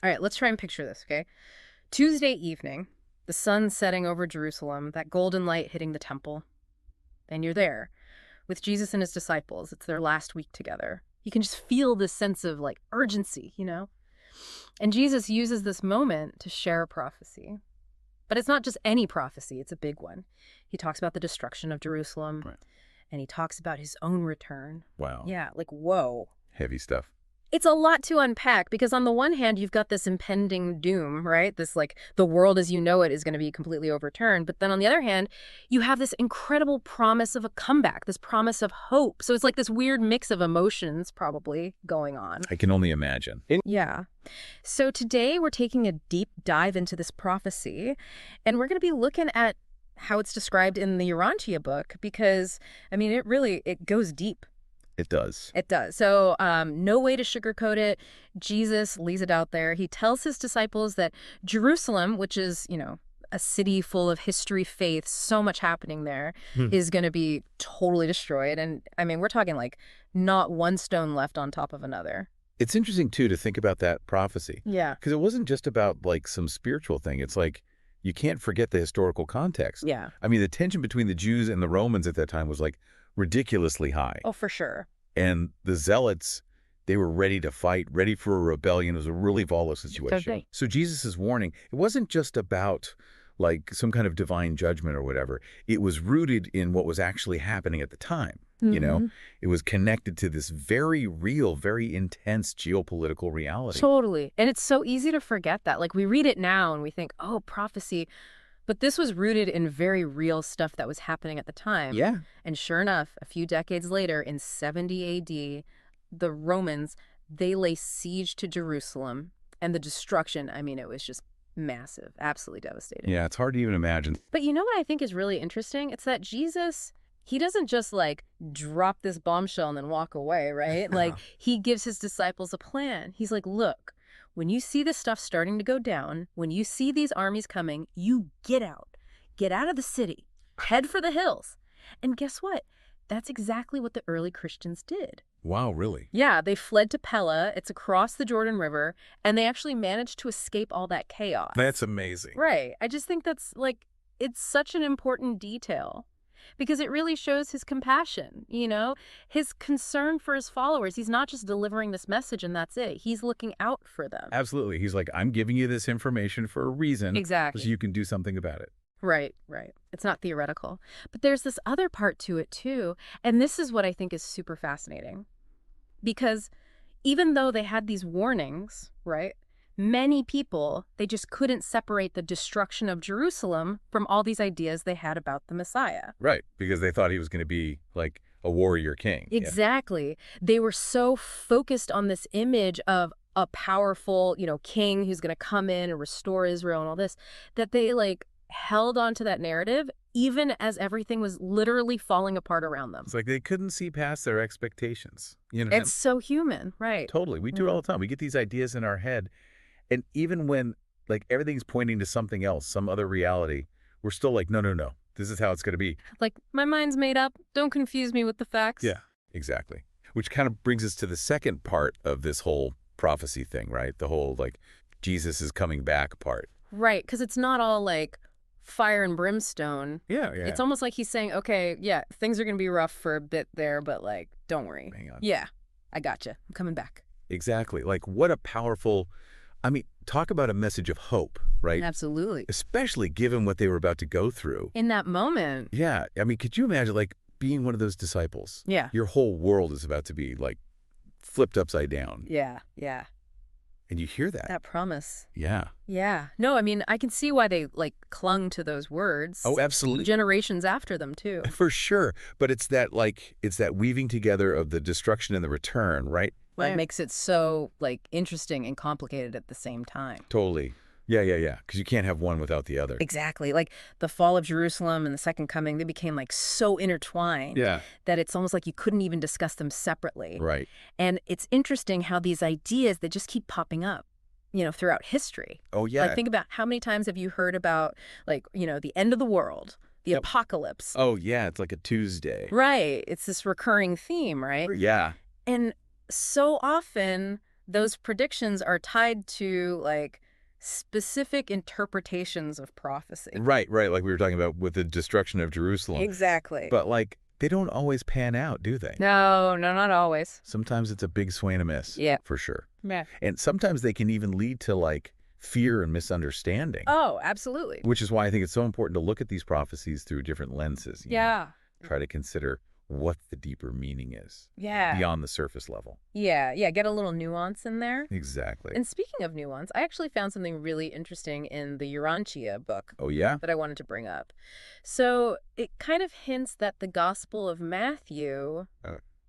All right, let's try and picture this, okay? Tuesday evening, the sun setting over Jerusalem, that golden light hitting the temple. And you're there with Jesus and his disciples. It's their last week together. You can just feel this sense of like urgency, you know? And Jesus uses this moment to share a prophecy. But it's not just any prophecy, it's a big one. He talks about the destruction of Jerusalem, Right. and he talks about his own return. Wow. Yeah, like, whoa. Heavy stuff. It's a lot to unpack because on the one hand, you've got this impending doom, right? This like the world as you know it is going to be completely overturned. But then on the other hand, you have this incredible promise of a comeback, this promise of hope. So it's like this weird mix of emotions probably going on. I can only imagine. Yeah. So today we're taking a deep dive into this prophecy, and we're going to be looking at how it's described in the Urantia book because, I mean, it goes deep. It does. It does. So no way to sugarcoat it. Jesus lays it out there. He tells his disciples that Jerusalem, which is, you know, a city full of history, faith, so much happening there, is going to be totally destroyed. And I mean, we're talking like not one stone left on top of another. It's interesting, too, to think about that prophecy. Yeah. Because it wasn't just about like some spiritual thing. It's like you can't forget the historical context. Yeah. I mean, the tension between the Jews and the Romans at that time was like ridiculously high. Oh, for sure. And the Zealots, they were ready to fight, ready for a rebellion. It was a really volatile situation. Okay. So Jesus' warning, it wasn't just about like some kind of divine judgment or whatever. It was rooted in what was actually happening at the time. You know, it was connected to this very real, very intense geopolitical reality. Totally. And it's so easy to forget that. Like we read it now and we think, oh, prophecy. But this was rooted in very real stuff that was happening at the time. Yeah. And sure enough, a few decades later, in 70 AD, the Romans, they lay siege to Jerusalem. And the destruction, I mean, it was just massive, absolutely devastating. Yeah, it's hard to even imagine. But you know what I think is really interesting? It's that Jesus, he doesn't just like drop this bombshell and then walk away, right? Like he gives his disciples a plan. He's like, look, when you see this stuff starting to go down, when you see these armies coming, you get out of the city, head for the hills. And guess what? That's exactly what the early Christians did. Wow, really? Yeah, they fled to Pella. It's across the Jordan River, and they actually managed to escape all that chaos. That's amazing. Right. I just think that's like, it's such an important detail. Because it really shows his compassion, you know, his concern for his followers. He's not just delivering this message and that's it. He's looking out for them. Absolutely. He's like, I'm giving you this information for a reason. Exactly. So you can do something about it. Right, right. It's not theoretical. But there's this other part to it, too. And this is what I think is super fascinating. Because even though they had these warnings, right, many people, they just couldn't separate the destruction of Jerusalem from all these ideas they had about the Messiah. Right, because they thought he was going to be like a warrior king. Exactly. Yeah. They were so focused on this image of a powerful, you know, king who's going to come in and restore Israel and all this, that they like held on to that narrative even as everything was literally falling apart around them. It's like they couldn't see past their expectations. You know, it's so human, right? Totally. We do it all the time. We get these ideas in our head. And even when like everything's pointing to something else, some other reality, we're still like, no. This is how it's going to be. Like, my mind's made up. Don't confuse me with the facts. Yeah, exactly. Which kind of brings us to the second part of this whole prophecy thing, right? The whole like Jesus is coming back part. Right, because it's not all like fire and brimstone. Yeah. It's almost like he's saying, okay, yeah, things are going to be rough for a bit there, but like, don't worry. Hang on. Yeah, I gotcha. I'm coming back. Exactly. Like what a powerful, I mean, talk about a message of hope, right? Absolutely. Especially given what they were about to go through. In that moment. Yeah. I mean, could you imagine like being one of those disciples? Yeah. Your whole world is about to be like flipped upside down. Yeah. And you hear that. That promise. Yeah. Yeah. No, I mean, I can see why they like clung to those words. Oh, absolutely. Generations after them too. For sure. But it's that weaving together of the destruction and the return, right? That makes it so like interesting and complicated at the same time. Totally. Yeah. Because you can't have one without the other. Exactly. Like the fall of Jerusalem and the second coming, they became like so intertwined that it's almost like you couldn't even discuss them separately. Right. And it's interesting how these ideas, they just keep popping up, you know, throughout history. Oh, yeah. Like think about how many times have you heard about like, you know, the end of the world, the apocalypse. Oh, yeah. It's like a Tuesday. Right. It's this recurring theme, right? Yeah. And so often those predictions are tied to, like, specific interpretations of prophecy. Right, like we were talking about with the destruction of Jerusalem. Exactly. But, like, they don't always pan out, do they? No, not always. Sometimes it's a big swing and a miss. Yeah. For sure. Yeah. And sometimes they can even lead to, like, fear and misunderstanding. Oh, absolutely. Which is why I think it's so important to look at these prophecies through different lenses. You know? Try to consider what the deeper meaning is. Yeah. Beyond the surface level. Yeah, get a little nuance in there. Exactly. And speaking of nuance, I actually found something really interesting in the Urantia book. Oh, yeah? That I wanted to bring up. So it kind of hints that the Gospel of Matthew,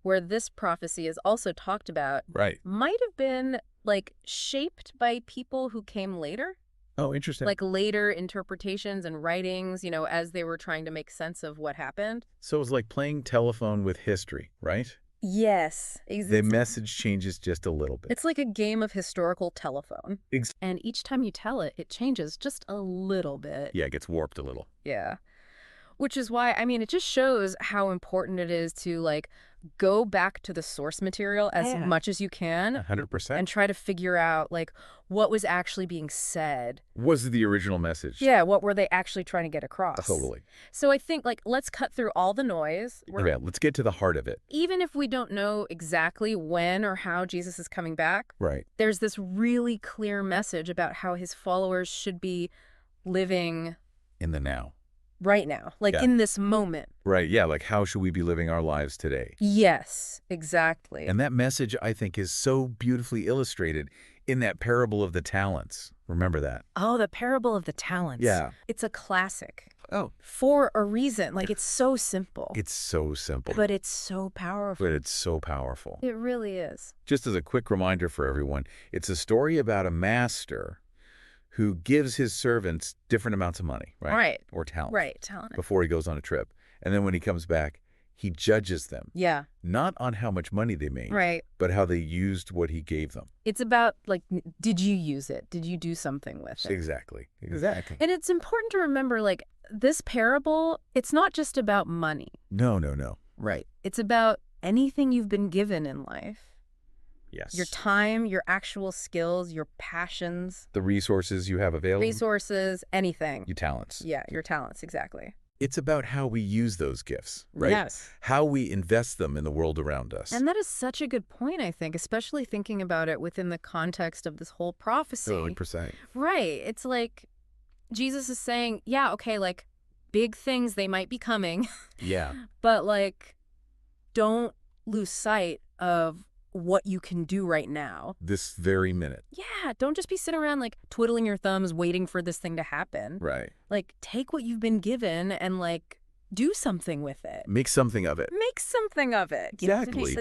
where this prophecy is also talked about, right, might have been, like, shaped by people who came later. Oh, interesting. Like later interpretations and writings, as they were trying to make sense of what happened. So it's like playing telephone with history, right? Yes. The message changes just a little bit. It's like a game of historical telephone. And each time you tell it, it changes just a little bit. Yeah, it gets warped a little. Yeah. Which is why, I mean, it just shows how important it is to, like, go back to the source material as much as you can. 100%. And try to figure out, like, what was actually being said. Was the original message? Yeah, what were they actually trying to get across? Totally. So I think, like, let's cut through all the noise. Yeah, let's get to the heart of it. Even if we don't know exactly when or how Jesus is coming back, right, there's this really clear message about how his followers should be living in the now. Right now, like in this moment. Right, yeah, like how should we be living our lives today? Yes, exactly. And that message, I think, is so beautifully illustrated in that parable of the talents. Remember that? Oh, the parable of the talents. Yeah. It's a classic. Oh. For a reason. Like, it's so simple. It's so simple. But it's so powerful. But it's so powerful. It really is. Just as a quick reminder for everyone, it's a story about a master who gives his servants different amounts of money, right? Right. Or talent. Right, talent. Before he goes on a trip. And then when he comes back, he judges them. Yeah. Not on how much money they made. Right. But how they used what he gave them. It's about, like, did you use it? Did you do something with it? Exactly. And it's important to remember, like, this parable, it's not just about money. No. Right. It's about anything you've been given in life. Yes. Your time, your actual skills, your passions. The resources you have available. Resources, anything. Your talents. Yeah, your talents, exactly. It's about how we use those gifts, right? Yes. How we invest them in the world around us. And that is such a good point, I think, especially thinking about it within the context of this whole prophecy. 100%. Right. It's like Jesus is saying, yeah, okay, like, big things, they might be coming. Yeah. But, like, don't lose sight of what you can do right now. This very minute. Yeah, don't just be sitting around, like, twiddling your thumbs waiting for this thing to happen. Right. Like, take what you've been given and, like, do something with it. Make something of it. Make something of it. Exactly.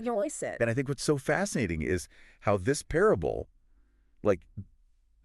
And I think what's so fascinating is how this parable, like,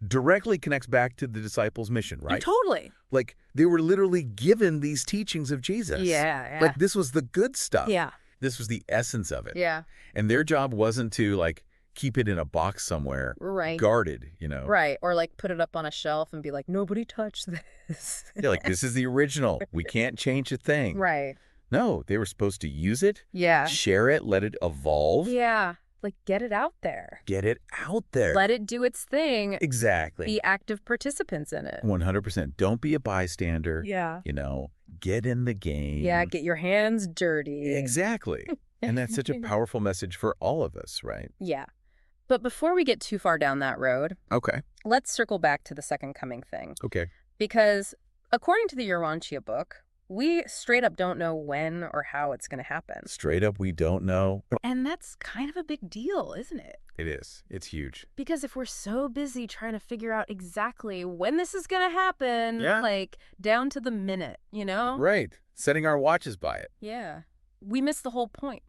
directly connects back to the disciples' mission, right? Totally. Like, they were literally given these teachings of Jesus. Yeah. Like, this was the good stuff. Yeah. This was the essence of it. Yeah. And their job wasn't to, like, keep it in a box somewhere. Right. Guarded, you know. Right. Or, like, put it up on a shelf and be like, nobody touch this. Yeah, like, this is the original. We can't change a thing. Right. No, they were supposed to use it. Yeah. Share it. Let it evolve. Yeah. Like, get it out there. Get it out there. Let it do its thing. Exactly. Be active participants in it. 100%. Don't be a bystander. Yeah. You know, get in the game. Yeah, get your hands dirty. Exactly. And that's such a powerful message for all of us, right? Yeah. But before we get too far down that road, okay, let's circle back to the second coming thing. Okay. Because according to the Urantia book, we straight up don't know when or how it's going to happen. Straight up, we don't know. And that's kind of a big deal, isn't it? It is. It's huge. Because if we're so busy trying to figure out exactly when this is going to happen, like down to the minute, you know? Right. Setting our watches by it. Yeah. We miss the whole point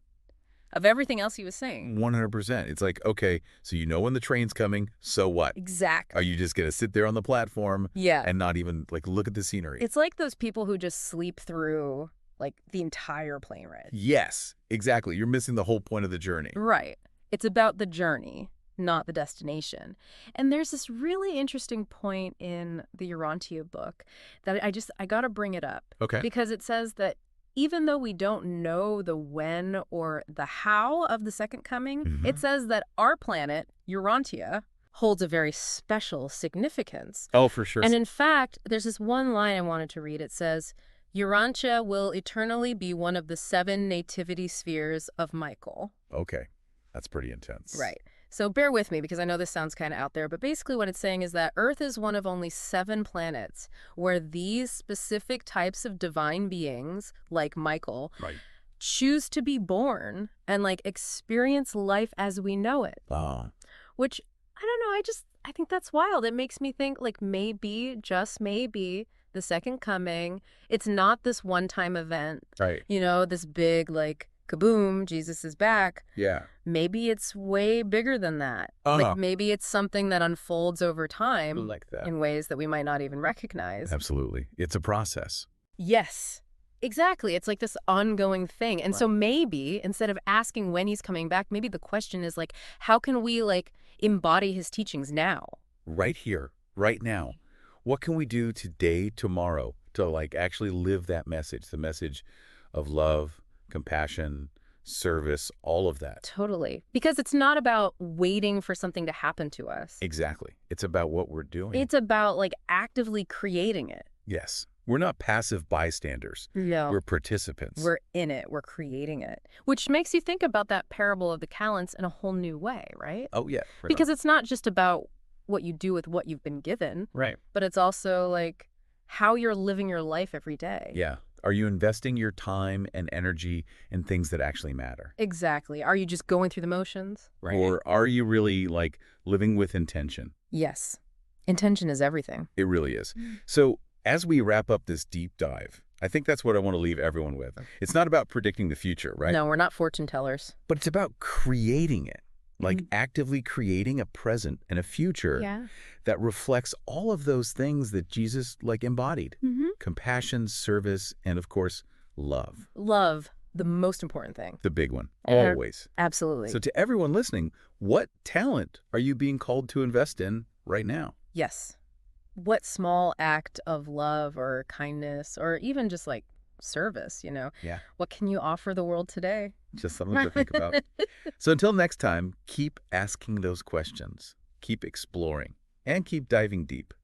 of everything else he was saying. 100%. It's like, okay, so you know when the train's coming, so what? Exactly. Are you just going to sit there on the platform and not even, like, look at the scenery? It's like those people who just sleep through, like, the entire plane ride. Yes, exactly. You're missing the whole point of the journey. Right. It's about the journey, not the destination. And there's this really interesting point in the Urantia book that I got to bring it up. Okay. Because it says that even though we don't know the when or the how of the second coming, it says that our planet Urantia holds a very special significance. Oh, for sure. And in fact, there's this one line I wanted to read. It says, Urantia will eternally be one of the 7 nativity spheres of Michael. Okay. That's pretty intense. Right. So bear with me because I know this sounds kind of out there, but basically what it's saying is that Earth is one of only 7 planets where these specific types of divine beings, like Michael, Right. choose to be born and experience life as we know it. Which, I don't know, I think that's wild. It makes me think maybe, just maybe, the second coming, it's not this one-time event. Right. This big kaboom, Jesus is back. Yeah. Maybe it's way bigger than that. Maybe it's something that unfolds over time Like that. in ways that we might not even recognize. Absolutely. It's a process. Yes, exactly. It's this ongoing thing. And Right. so maybe instead of asking when he's coming back, maybe the question is how can we embody his teachings now? Right here, right now. What can we do today, tomorrow, to actually live that message, the message of love, compassion, service, all of that? Totally. Because it's not about waiting for something to happen to us. Exactly. It's about what we're doing. It's about actively creating it. Yes. We're not passive bystanders. No. We're participants. We're in it. We're creating it. Which makes you think about that parable of the talents in a whole new way, right? Oh, yeah. Right Because it's not just about what you do with what you've been given, Right. but it's also how you're living your life every day. Yeah. Are you investing your time and energy in things that actually matter? Exactly. Are you just going through the motions? Right. Or are you really living with intention? Yes. Intention is everything. It really is. So as we wrap up this deep dive, I think that's what I want to leave everyone with. It's not about predicting the future, right? No, we're not fortune tellers. But it's about creating it, actively creating a present and a future that reflects all of those things that Jesus embodied. Compassion, service, and of course, love. Love, the most important thing. The big one, always. Absolutely. So to everyone listening, what talent are you being called to invest in right now? Yes. What small act of love or kindness or even just service, Yeah. What can you offer the world today? Just something to think about. So until next time, keep asking those questions, keep exploring, and keep diving deep.